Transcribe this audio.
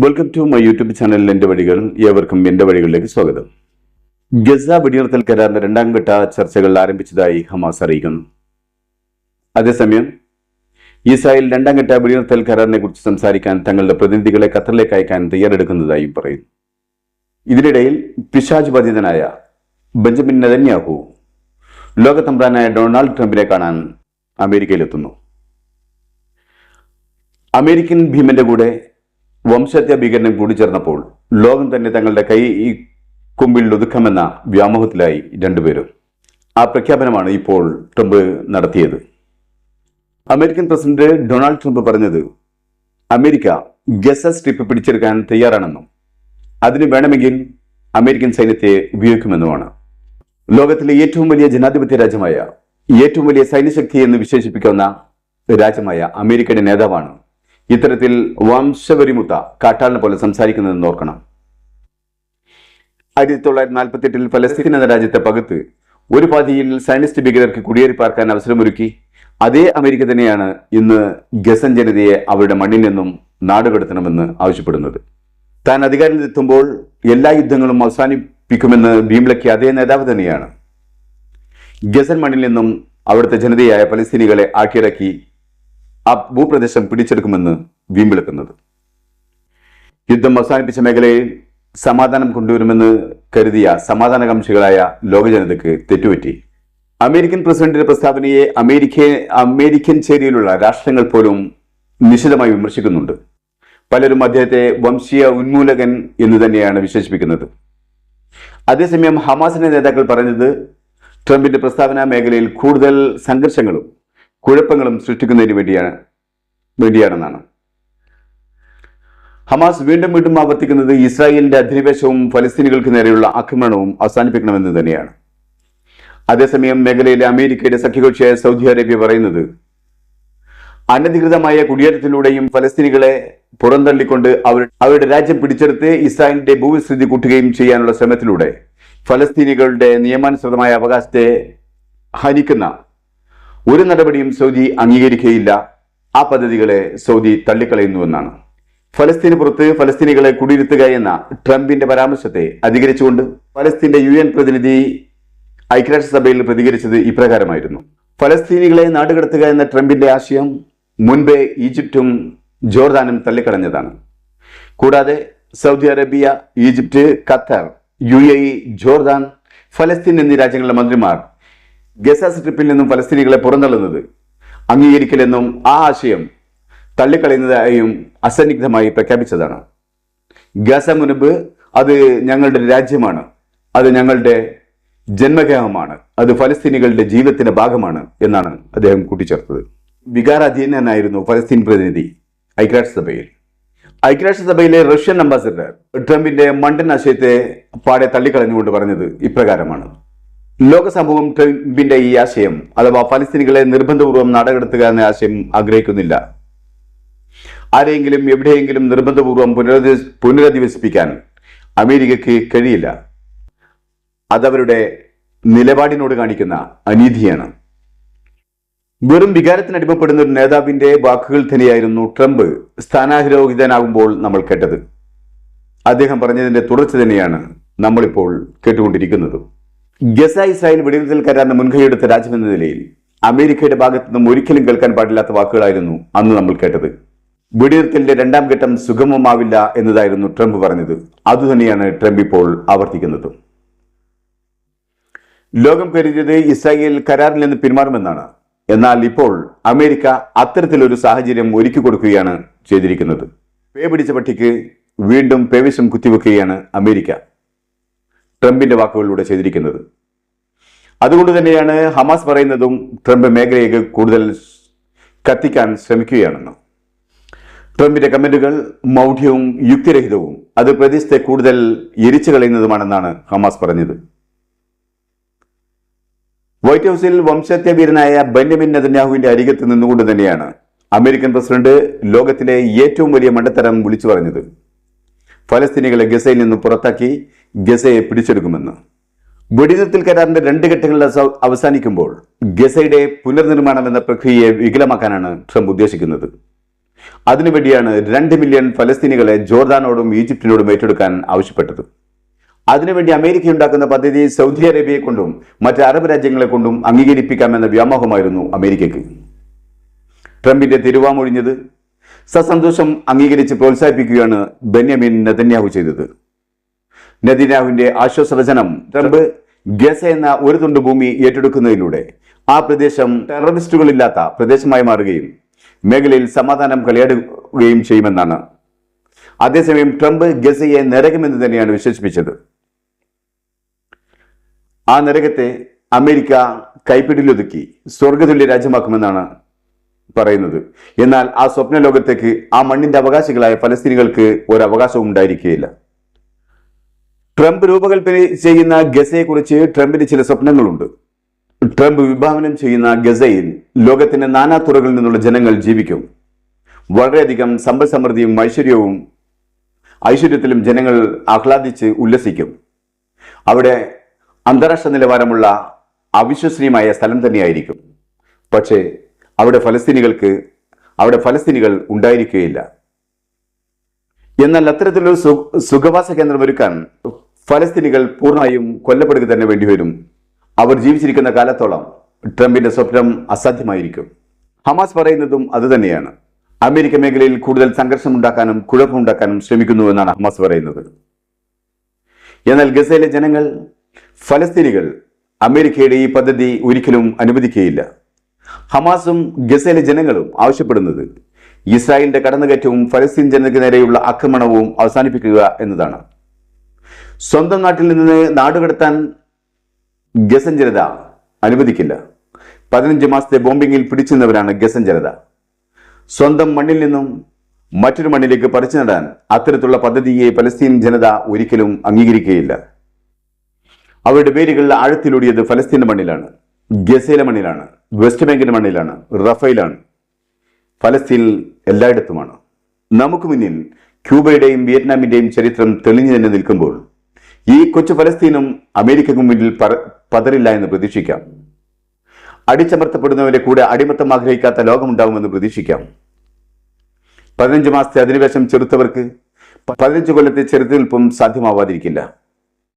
Welcome to my YouTube channel എൻ്റെ വഴികൾ. ഏവർക്കും എൻ്റെ വഴികളിലേക്ക് സ്വാഗതം. ഗസ വെടിനിർത്തൽ കരാറിന്റെ രണ്ടാം ഘട്ട ചർച്ചകൾ ആരംഭിച്ചതായി ഹമാസ് അറിയിക്കുന്നു. അതേസമയം ഇസ്രായേൽ രണ്ടാം ഘട്ട വെടിനിർത്തൽ കരാറിനെ കുറിച്ച് സംസാരിക്കാൻ തങ്ങളുടെ പ്രതിനിധികളെ ഖത്തറിലേക്ക് അയക്കാൻ തയ്യാറെടുക്കുന്നതായും പറയുന്നു. ഇതിനിടയിൽ പിശാച് ബാധിതനായ ബെഞ്ചമിൻ നെതന്യാഹു ലോകതമ്പ്രാനായ ഡൊണാൾഡ് ട്രംപിനെ കാണാൻ അമേരിക്കയിലെത്തുന്നു. അമേരിക്കൻ ഭീമന്റെ കൂടെ വംശഹത്യാ ഭീകരണം കൂടിച്ചേർന്നപ്പോൾ ലോകം തന്നെ തങ്ങളുടെ കൈ ഈ കുമ്പിൽ ഒതുക്കാമെന്ന വ്യാമോഹത്തിലായി രണ്ടുപേരും. ആ പ്രഖ്യാപനമാണ് ഇപ്പോൾ ട്രംപ് നടത്തിയത്. അമേരിക്കൻ പ്രസിഡന്റ് ഡൊണാൾഡ് ട്രംപ് പറഞ്ഞത് അമേരിക്ക ഗസ സ്ട്രിപ്പ് പിടിച്ചെടുക്കാൻ തയ്യാറാണെന്നും അതിന് വേണമെങ്കിൽ അമേരിക്കൻ സൈന്യത്തെ ഉപയോഗിക്കുമെന്നുമാണ്. ലോകത്തിലെ ഏറ്റവും വലിയ ജനാധിപത്യ രാജ്യമായ, ഏറ്റവും വലിയ സൈന്യശക്തി എന്ന് വിശേഷിപ്പിക്കാവുന്ന രാജ്യമായ അമേരിക്കയുടെ നേതാവാണ് ഇത്തരത്തിൽ വംശവരിമുത്ത കാട്ടാളിനെ പോലെ സംസാരിക്കുന്നതെന്ന് ഓർക്കണം. 1948 ഫലസ്തീൻ എന്ന രാജ്യത്തെ പകുത്ത് ഒരു പാതിയിൽ സയനിസ്റ്റ് ഭീകരർക്ക് കുടിയേറി പാർക്കാൻ അവസരമൊരുക്കി അതേ അമേരിക്ക തന്നെയാണ് ഇന്ന് ഗസൻ ജനതയെ അവരുടെ മണ്ണിൽ നിന്നും നാടുകടത്തണമെന്ന് ആവശ്യപ്പെടുന്നത്. താൻ അധികാരത്തിലെത്തുമ്പോൾ എല്ലാ യുദ്ധങ്ങളും അവസാനിപ്പിക്കുമെന്ന് ഭീംലക്കിയ അതേ നേതാവ് തന്നെയാണ് ഗസൻ മണ്ണിൽ നിന്നും അവിടുത്തെ ജനതയായ ഫലസ്തീനികളെ ആക്കിയിറക്കി ആ ഭൂപ്രദേശം പിടിച്ചെടുക്കുമെന്ന് വീമ്പിളക്കുന്നത്. യുദ്ധം അവസാനിപ്പിച്ച മേഖലയിൽ സമാധാനം കൊണ്ടുവരുമെന്ന് കരുതിയ സമാധാനകാംക്ഷികളായ ലോക ജനതയ്ക്ക് തെറ്റുപറ്റി. അമേരിക്കൻ പ്രസിഡന്റിന്റെ പ്രസ്താവനയെ അമേരിക്കൻ ചേരിയിലുള്ള രാഷ്ട്രങ്ങൾ പോലും നിശിതമായി വിമർശിക്കുന്നുണ്ട്. പലരും അദ്ദേഹത്തെ വംശീയ ഉന്മൂലകൻ എന്ന് തന്നെയാണ് വിശേഷിപ്പിക്കുന്നത്. അതേസമയം ഹമാസിന്റെ നേതാക്കൾ പറഞ്ഞത് ട്രംപിന്റെ പ്രസ്താവന മേഖലയിൽ കൂടുതൽ സംഘർഷങ്ങളും കുഴപ്പങ്ങളും സൃഷ്ടിക്കുന്നതിന് വേണ്ടിയാണെന്നാണ്. ഹമാസ് വീണ്ടും വീണ്ടും ആവർത്തിക്കുന്നത് ഇസ്രായേലിന്റെ അധിനിവേശവും ഫലസ്തീനികൾക്ക് നേരെയുള്ള ആക്രമണവും അവസാനിപ്പിക്കണമെന്ന് തന്നെയാണ്. അതേസമയം മേഖലയിലെ അമേരിക്കയുടെ സഖ്യകക്ഷിയായ സൗദി അറേബ്യ പറയുന്നത് അനധികൃതമായ കുടിയേറ്റത്തിലൂടെയും ഫലസ്തീനികളെ പുറന്തള്ളിക്കൊണ്ട് അവരുടെ രാജ്യം പിടിച്ചെടുത്ത് ഇസ്രായേലിന്റെ ഭൂവിസ്തൃതി കൂട്ടുകയും ചെയ്യാനുള്ള ശ്രമത്തിലൂടെ ഫലസ്തീനികളുടെ നിയമാനുസൃതമായ അവകാശത്തെ ഹനിക്കുന്ന ഒരു നടപടിയും സൗദി അംഗീകരിക്കുകയില്ല. ആ പദ്ധതികളെ സൗദി തള്ളിക്കളയുന്നുവെന്നാണ്. ഫലസ്തീന് പുറത്ത് ഫലസ്തീനികളെ കുടിയിരുത്തുക എന്ന ട്രംപിന്റെ പരാമർശത്തെ അധികരിച്ചുകൊണ്ട് ഫലസ്തീന്റെ UN പ്രതിനിധി ഐക്യരാഷ്ട്രസഭയിൽ പ്രതികരിച്ചത് ഇപ്രകാരമായിരുന്നു. ഫലസ്തീനികളെ നാടുകടത്തുക എന്ന ട്രംപിന്റെ ആശയം മുൻപേ ഈജിപ്തും ജോർദാനും തള്ളിക്കളഞ്ഞതാണ്. കൂടാതെ Saudi Arabia, Egypt, Qatar, UAE, Jordan, ഫലസ്തീൻ എന്നീ രാജ്യങ്ങളിലെ മന്ത്രിമാർ ഗസ സ്ട്രിപ്പിൽ നിന്നും ഫലസ്തീനികളെ പുറന്തള്ളുന്നത് അംഗീകരിക്കില്ലെന്നും ആ ആശയം തള്ളിക്കളയുന്നതായും അസന്നിഗ്ധമായി പ്രഖ്യാപിച്ചതാണ്. ഗസ മുൻപ് അത് ഞങ്ങളുടെ രാജ്യമാണ്, അത് ഞങ്ങളുടെ ജന്മഗേഹമാണ്, അത് ഫലസ്തീനികളുടെ ജീവിതത്തിന്റെ ഭാഗമാണ് എന്നാണ് അദ്ദേഹം കൂട്ടിച്ചേർത്തത്. വികാരാധീനനായിരുന്നു ഫലസ്തീൻ പ്രതിനിധി ഐക്യരാഷ്ട്രസഭയിലെ റഷ്യൻ അംബാസിഡർ ട്രംപിന്റെ മണ്ടൻ ആശയത്തെ പാടെ തള്ളിക്കളഞ്ഞുകൊണ്ട് പറഞ്ഞത് ഇപ്രകാരമാണ്. ലോക സമൂഹം ട്രംപിന്റെ ഈ ആശയം അഥവാ ഫലസ്തീനികളെ നിർബന്ധപൂർവ്വം നാടുകടത്തുക എന്ന ആശയം ആഗ്രഹിക്കുന്നില്ല. ആരെയെങ്കിലും എവിടെയെങ്കിലും നിർബന്ധപൂർവ്വം പുനരധിവസിപ്പിക്കാൻ അമേരിക്കയ്ക്ക് കഴിയില്ല. അതവരുടെ നിലപാടിനോട് കാണിക്കുന്ന അനീതിയാണ്. വെറും വികാരത്തിന് അടിമപ്പെടുന്ന ഒരു നേതാവിന്റെ വാക്കുകൾ തന്നെയായിരുന്നു ട്രംപ് സ്ഥാനാരോഹിതനാകുമ്പോൾ നമ്മൾ കേട്ടത്. അദ്ദേഹം പറഞ്ഞതിന്റെ തുടർച്ച തന്നെയാണ് നമ്മളിപ്പോൾ കേട്ടുകൊണ്ടിരിക്കുന്നത്. ഗസ ഇസ്രായേൽ വെടിനിർത്തൽ കരാറിന് മുൻകൈയെടുത്ത രാജ്യമെന്ന നിലയിൽ അമേരിക്കയുടെ ഭാഗത്തു നിന്നും ഒരിക്കലും കേൾക്കാൻ പാടില്ലാത്ത വാക്കുകളായിരുന്നു അന്ന് നമ്മൾ കേട്ടത്. വെടിനിർത്തലിന്റെ രണ്ടാം ഘട്ടം സുഗമമാവില്ല എന്നതായിരുന്നു ട്രംപ് പറഞ്ഞത്. അതുതന്നെയാണ് ട്രംപ് ഇപ്പോൾ ആവർത്തിക്കുന്നത്. ലോകം കരുതിയത് ഇസ്രായേൽ കരാറിൽ നിന്ന് പിന്മാറുമെന്നാണ്. എന്നാൽ ഇപ്പോൾ അമേരിക്ക അത്തരത്തിലൊരു സാഹചര്യം ഒരുക്കി കൊടുക്കുകയാണ് ചെയ്തിരിക്കുന്നത്. പേ പിടിച്ച പട്ടിക്ക് വീണ്ടും പേവിഷം കുത്തിവെക്കുകയാണ് അമേരിക്ക ട്രംപിന്റെ വാക്കുകളിലൂടെ ചെയ്തിരിക്കുന്നത്. അതുകൊണ്ട് തന്നെയാണ് ഹമാസ് പറയുന്നതും ട്രംപ് മേഖലയെ കൂടുതൽ കത്തിക്കാൻ ശ്രമിക്കുകയാണെന്ന്. ട്രംപിന്റെ കമന്റുകൾ മൗഢ്യവും യുക്തിരഹിതവും അത് പ്രദേശത്തെ കൂടുതൽ എരിച്ചു കളയുന്നതുമാണെന്നാണ് ഹമാസ് പറഞ്ഞത്. വൈറ്റ് ഹൌസിൽ വംശഹത്യാവീരനായ ബെന്യമിൻ നെതന്യാഹുവിന്റെ അരികത്ത് നിന്നുകൊണ്ട് തന്നെയാണ് അമേരിക്കൻ പ്രസിഡന്റ് ലോകത്തിലെ ഏറ്റവും വലിയ മണ്ടത്തരം വിളിച്ചു പറഞ്ഞത് ഫലസ്തീനികളെ ഗസയിൽ നിന്ന് പുറത്താക്കി ഗസയെ പിടിച്ചെടുക്കുമെന്ന്. വെടിനിർത്തൽ കരാറിന്റെ 2 ഘട്ടങ്ങളിൽ അവസാനിക്കുമ്പോൾ ഗസയുടെ പുനർനിർമ്മാണം എന്ന പ്രക്രിയയെ വികലമാക്കാനാണ് ട്രംപ് ഉദ്ദേശിക്കുന്നത്. അതിനുവേണ്ടിയാണ് 2 മില്യൺ ഫലസ്തീനികളെ ജോർദാനോടും ഈജിപ്തിനോടും ഏറ്റെടുക്കാൻ ആവശ്യപ്പെട്ടത്. അതിനുവേണ്ടി അമേരിക്ക ഉണ്ടാക്കുന്ന പദ്ധതി സൗദി അറേബ്യയെ കൊണ്ടും മറ്റ് അറബ് രാജ്യങ്ങളെ കൊണ്ടും അംഗീകരിപ്പിക്കാമെന്ന വ്യാമോഹമായിരുന്നു അമേരിക്കയ്ക്ക്. ട്രംപിന്റെ തിരുവാമൊഴിഞ്ഞത് സസന്തോഷം അംഗീകരിച്ച് പ്രോത്സാഹിപ്പിക്കുകയാണ് ബെന്യാമിൻ നെതന്യാഹു ചെയ്തത്. നെതന്യാഹുവിന്റെ ആശ്വാസവചനം ട്രംപ് ഗസ എന്ന ഒരു തുണ്ട് ഭൂമി ഏറ്റെടുക്കുന്നതിലൂടെ ആ പ്രദേശം ടെററിസ്റ്റുകളില്ലാത്ത പ്രദേശമായി മാറുകയും മേഖലയിൽ സമാധാനം കളിയാടുകയും ചെയ്യുമെന്നാണ്. അതേസമയം ട്രംപ് ഗസയെ നരകമെന്ന് തന്നെയാണ് വിശേഷിപ്പിച്ചത്. ആ നരകത്തെ അമേരിക്ക കൈപ്പിടിയിലൊതുക്കി സ്വർഗതുല്യ രാജ്യമാക്കുമെന്നാണ് പറയുന്നത്. എന്നാൽ ആ സ്വപ്ന ലോകത്തേക്ക് ആ മണ്ണിന്റെ അവകാശികളായ ഫലസ്തീനികൾക്ക് ഒരു അവകാശവും ഉണ്ടായിരിക്കുകയില്ല. ട്രംപ് രൂപകൽപ്പന ചെയ്യുന്ന ഗസയെക്കുറിച്ച് ട്രംപിന് ചില സ്വപ്നങ്ങളുണ്ട്. ട്രംപ് വിഭാവനം ചെയ്യുന്ന ഗസയിൽ ലോകത്തിന്റെ നാനാതുറകളിൽ നിന്നുള്ള ജനങ്ങൾ ജീവിക്കും. വളരെയധികം സമ്പൽ സമൃദ്ധിയും ഐശ്വര്യത്തിലും ജനങ്ങൾ ആഹ്ലാദിച്ച് ഉല്ലസിക്കും. അവിടെ അന്താരാഷ്ട്ര നിലവാരമുള്ള അവിശ്വസനീയമായ സ്ഥലം തന്നെയായിരിക്കും. പക്ഷേ അവിടെ ഫലസ്തീനികൾ ഉണ്ടായിരിക്കുകയില്ല. എന്നാൽ അത്തരത്തിലൊരു സുഖവാസ കേന്ദ്രം ഒരുക്കാൻ ഫലസ്തീനികൾ പൂർണ്ണമായും കൊല്ലപ്പെടുക തന്നെ വേണ്ടിവരും. അവർ ജീവിച്ചിരിക്കുന്ന കാലത്തോളം ട്രംപിന്റെ സ്വപ്നം അസാധ്യമായിരിക്കും. ഹമാസ് പറയുന്നതും അതുതന്നെയാണ്. അമേരിക്ക മേഖലയിൽ കൂടുതൽ സംഘർഷമുണ്ടാക്കാനും കുഴപ്പമുണ്ടാക്കാനും ശ്രമിക്കുന്നുവെന്നാണ് ഹമാസ് പറയുന്നത്. എന്നാൽ ഗസയിലെ ജനങ്ങൾ, ഫലസ്തീനികൾ അമേരിക്കയുടെ ഈ പദ്ധതി ഒരിക്കലും അനുവദിക്കുകയില്ല. ഹമാസും ഗസയിലെ ജനങ്ങളും ആവശ്യപ്പെടുന്നത് ഇസ്രായേലിന്റെ കടന്നുകയറ്റവും ഫലസ്തീൻ ജനതയ്ക്ക് നേരെയുള്ള ആക്രമണവും അവസാനിപ്പിക്കുക എന്നതാണ്. സ്വന്തം നാട്ടിൽ നിന്ന് നാടുകടത്താൻ ഗസൻ ജനത അനുവദിക്കില്ല. 15 മാസത്തെ ബോംബിങ്ങിൽ പിടിച്ചുനിന്നവരാണ് ഗസൻ ജനത. സ്വന്തം മണ്ണിൽ നിന്നും മറ്റൊരു മണ്ണിലേക്ക് പറിച്ചു നടാൻ അത്തരത്തിലുള്ള പദ്ധതിയെ ഫലസ്തീൻ ജനത ഒരിക്കലും അംഗീകരിക്കുകയില്ല. അവരുടെ വേരുകൾ ആഴത്തിലൂടിയത് ഫലസ്തീന്റെ മണ്ണിലാണ്, ഗസയിലെ മണ്ണിലാണ്, വെസ്റ്റ് ബാങ്കിന്റെ മണ്ണിലാണ്, റഫയിലാണ്. ഫലസ്തീൻ എല്ലായിടത്തുമാണ്. നമുക്ക് മുന്നിൽ ക്യൂബയുടെയും വിയറ്റ്നാമിന്റെയും ചരിത്രം തെളിഞ്ഞു തന്നെ നിൽക്കുമ്പോൾ ഈ കൊച്ചു ഫലസ്തീനും അമേരിക്കയ്ക്ക് മുന്നിൽ പതറില്ല എന്ന് പ്രതീക്ഷിക്കാം. അടിച്ചമർത്തപ്പെടുന്നവരെ കൂടെ അടിമത്തം ആഗ്രഹിക്കാത്ത ലോകമുണ്ടാകുമെന്ന് പ്രതീക്ഷിക്കാം. 15 മാസത്തെ അധിനിവേശം ചെറുത്തവർക്ക് 15 കൊല്ലത്തെ ചെറുത്തുനിൽപ്പും സാധ്യമാവാതിരിക്കില്ല.